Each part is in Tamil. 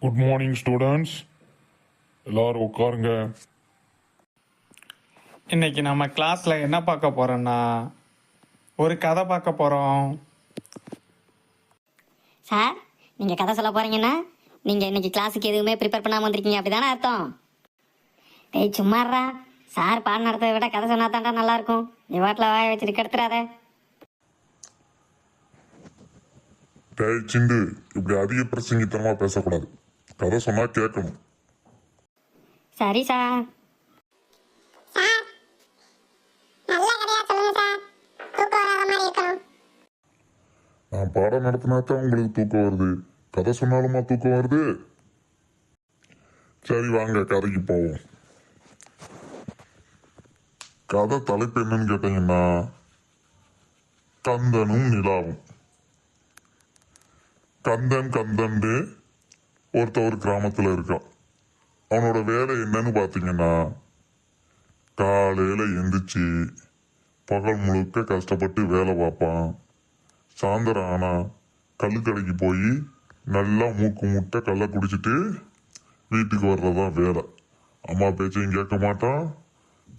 Good morning students. எல்லாரும் உட்காருங்க. இன்னைக்கு நம்ம கிளாஸில் என்ன பார்க்க போகிறோன்னா ஒரு கதை பார்க்க போகிறோம். சார், நீங்கள் கதை சொல்ல போகிறீங்கன்னா நீங்கள் இன்னைக்கு கிளாஸுக்கு எதுவுமே ப்ரிப்பேர் பண்ணாமல் வந்திருக்கீங்க, அப்படி தானே அர்த்தம்? டேய் சும்மாறா, சார் பாடம் நடத்ததை விட கதை சொன்னா தாண்டா நல்லாயிருக்கும். நீ வாட்டில் வாய வச்சுட்டு கெடுத்துறாத. டேய் சிண்டு, இப்படி அதிக பிரசங்கித்தனமா பேசக்கூடாது. கதை சொன்னா கேட்கணும். சரி சார். நான் பாடம் நடத்தினா தான் உங்களுக்கு தூக்கம் வருது, கதை சொன்னாலுமா தூக்கம் வருது? சரி வாங்க கதைக்கு போவோம். கதை தலைப்பு என்னன்னு கேட்டீங்கன்னா, கந்தனும் நிலாவும். கந்தன் ஒருத்த ஒரு கிராமத்துல இருக்கான். அவனோட வேலை என்னன்னு பாத்தீங்கன்னா, காலையில எந்திரிச்சு பகல் முழுக்க கஷ்டப்பட்டு வேலை பார்ப்பான். சாயந்தரம் ஆனா கல்லுக்கடைக்கு போய் நல்லா மூக்கு முட்டை கல்லை குடிச்சிட்டு வீட்டுக்கு வர்றதான் வேலை. அம்மா பேச்சையும் கேட்க மாட்டான்,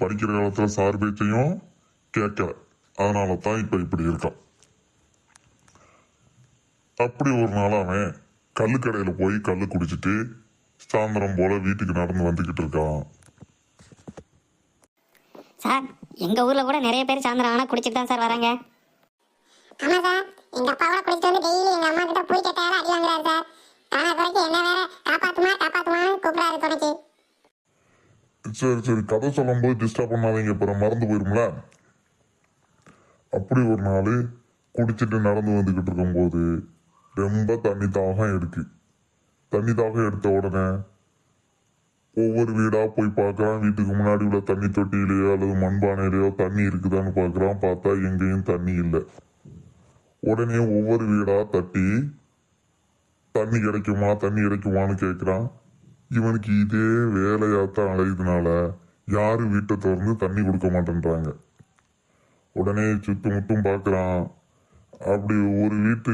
படிக்கிற காலத்துல சார் பேச்சையும் கேட்கல. அதனால தான் இப்ப இப்படி இருக்கான். அப்படி ஒரு நாள் அவன் கல்லுக்கடையில போய் கல்லு குடிச்சிட்டு சாயந்தரம் போல வீட்டுக்கு நடந்து வந்துகிட்டு இருக்கான். சார், எங்கள் ஊரில் கூட நிறைய பேர் சாயந்தரம் ஆனால் குடிச்சிட்டு தான் சார் வராங்க. ஆமா சார், எங்க அப்பா கூட குடிச்சிட்டு வந்து டெய்லி எங்க அம்மா கிட்ட போய் கேட்டாரு அடி வாங்குறாரு சார். ஆனா குறைக்கு என்ன வேற காப்பாத்துமான்னு கூப்பிடாரு துணைக்கு. சரி கதை சொல்லும் போது டிஸ்டர்ப் பண்ணாதீங்க, அப்புறம் மறந்து போயிரும்ல. அப்படி ஒரு நாள் குடிச்சிட்டு நடந்து வந்துகிட்டு இருக்கும்போது ரொம்ப தண்ணி தாகம் எடுத்த உடனே ஒவ்வொரு வீடா போய் பார்க்கறான். வீட்டுக்கு முன்னாடி உள்ள தண்ணி தொட்டியிலேயோ அல்லது மண்பானையிலேயோ தண்ணி இருக்குதான்னு பார்க்கறான். பார்த்தா எங்கேயும் தண்ணி இல்லை. உடனே ஒவ்வொரு வீடா தட்டி தண்ணி கிடைக்குமான்னு கேட்கிறான். இவனுக்கு இதே வேலையாத்தான் அலையுதுனால யாரும் வீட்டை திறந்து தண்ணி கொடுக்க மாட்டேன்றாங்க. உடனே சுத்தமுட்டும் பார்க்கறான். அப்படி ஒரு வீட்டு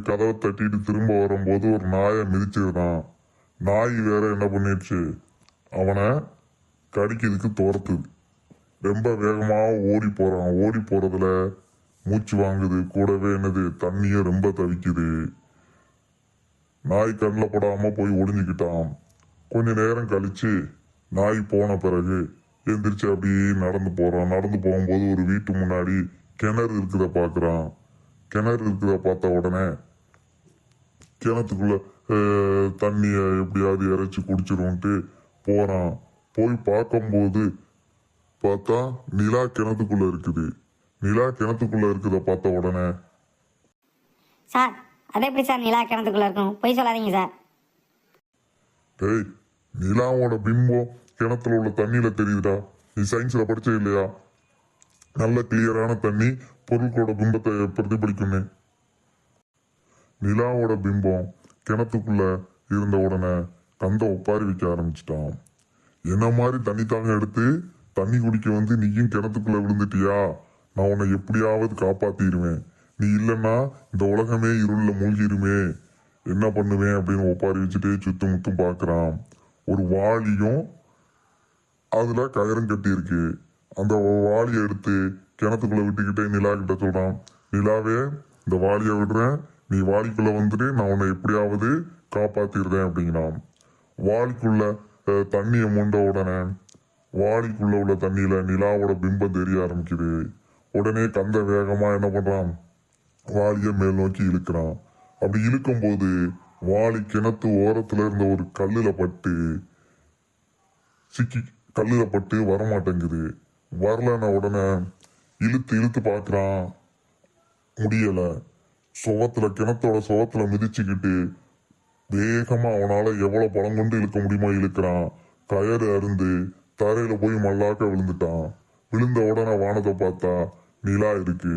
கதவை தட்டிட்டு திரும்ப வரும்போது ஒரு நாயை மிதிச்சிருந்தான். நாய் வேற என்ன பண்ணிடுச்சு, அவனை கடிக்கிறதுக்கு துரத்துது. ரொம்ப வேகமா ஓடி போறதுல மூச்சு வாங்குது. கூடவே தண்ணியும் ரொம்ப தவிக்குது. நாய் கண்ணில் படாம போய் ஒளிஞ்சுக்கிட்டான். கொஞ்ச நேரம் கழிச்சு நாய் போன பிறகு எந்திரிச்சு அப்படியே நடந்து போறான். நடந்து போகும்போது ஒரு வீட்டு முன்னாடி கிணறு இருக்குத பாக்குறான். கிணறு இருக்குத பார்த்த உடனே கிணத்துக்குள்ள தண்ணிய எப்படியாவது இறைச்சி குடிச்சிரும்ட்டு போறான். போய் பார்க்கும்போது பார்த்தா நிலா கிணத்துக்குள்ள இருக்குத பார்த்த உடனே, சார், அது எப்படி சார் நிலா கிணத்துக்குள்ள இருக்கும்? போய் சொல்லாதீங்க சார். டேய், நிலாவோட பிம்பம் கிணத்துல உள்ள தண்ணியில தெரியுதுடா. நீ சயின்ஸ்ல படிச்சே இல்லையா? நல்ல கிளியரான தண்ணி பொருட்களோட பிம்பத்தை பிரதிபலிக்குன்னு. நிலாவோட பிம்பம் கிணத்துக்குள்ள இருந்த உடனே கந்த ஒப்பாரி வைக்க ஆரம்பிச்சிட்டான். என்ன மாதிரி தண்ணி தாங்க எடுத்து தண்ணி குடிக்க வந்து நீயும் கிணத்துக்குள்ள விழுந்துட்டியா? நான் உன்னை எப்படியாவது காப்பாத்திடுவேன். நீ இல்லைன்னா இந்த உலகமே இருள்ல மூழ்கிருமே, என்ன பண்ணுவேன் அப்படின்னு ஒப்பாரி வச்சுட்டே சுத்தமுத்தும் பார்க்கறான். ஒரு வாளியும் அதுல கயிறும் கட்டி இருக்கு. அந்த வாளியை எடுத்து கிணத்துக்குள்ள விட்டுக்கிட்டே நிலா கிட்ட சொல்றான், நிலாவே, இந்த வாளியை விடுறேன், நீ வாளிக்குள்ள வந்துட்டு நான் உன்னை எப்படியாவது காப்பாத்திடுறேன் அப்படிங்கிறான். வாளிக்குள்ள தண்ணியை மூண்ட உடனே வாளிக்குள்ள உள்ள தண்ணியில நிலாவோட பிம்பம் தெரிய ஆரம்பிக்குது. உடனே கந்த வேகமா என்ன பண்றான், வாளிய மேல் நோக்கி இழுக்கிறான். அப்படி இழுக்கும் போது வாளி கிணத்து ஓரத்துல இருந்த ஒரு கல்லுல பட்டு வரமாட்டேங்குது. வரலன்னா உடனே இழுத்து பாக்குறான், முடியல. கிணத்தோட சுவத்துல மிதிச்சுக்கிட்டு வேகமா அவனால எவ்வளவு பலம் கொண்டு இழுக்க முடியுமோ இழுக்கிறான். கயறு அருந்து தரையில போய் மல்லாக்க விழுந்துட்டான். விழுந்த உடனே வானத்தை பார்த்தா நிலா இருக்கு.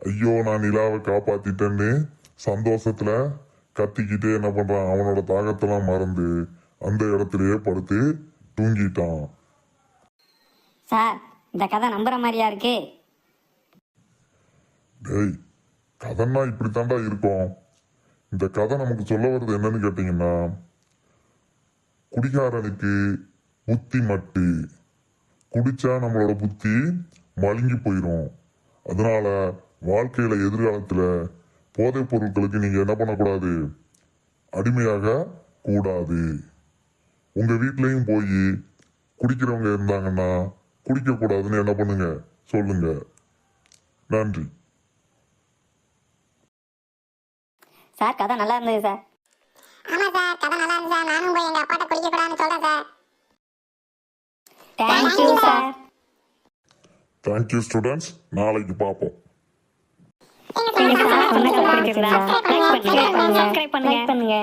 ஐயோ, நான் நிலாவை காப்பாத்திட்டேன்னு சந்தோஷத்துல கத்திக்கிட்டே என்ன பண்றான், அவனோட தாகத்தெல்லாம் மறந்து அந்த இடத்துலயே படுத்து தூங்கிட்டான். சார், இந்த கதை நம்புற மாதிரியா இருக்கு? டேய், கதைன்னா இப்படித்தாண்டா இருக்கும். இந்த கதை நமக்கு சொல்ல வருது என்னன்னு கேட்டீங்கன்னா, குடிகாரனுக்கு புத்தி மட்டு. குடிச்சா நம்மளோட புத்தி மழுங்கி போயிடும். அதனால வாழ்க்கையில எதிர்காலத்துல போதைப் பொருட்களுக்கு நீங்க என்ன பண்ணக்கூடாது, அடிமையாக கூடாது. உங்க வீட்லயும் போய் குடிக்கிறவங்க இருந்தாங்கன்னா குடிக்க கூடாதுன்னு என்ன பண்ணுங்க, சொல்லுங்க. நன்றி. சார் கதை நல்லா இருந்தது சார். ஆமா சார், கதை நல்லா இருக்கு சார். நானும் போய் எங்க அப்பாட்ட குடிக்க கூடாதுன்னு சொல்றேன் sir. Thank you sir. Thank you students. நாளைக்கு பார்ப்போம். சார் சொன்ன கதை பிடிச்சிருந்தா லைக் பண்ணுங்க, சப்ஸ்கிரைப் பண்ணுங்க.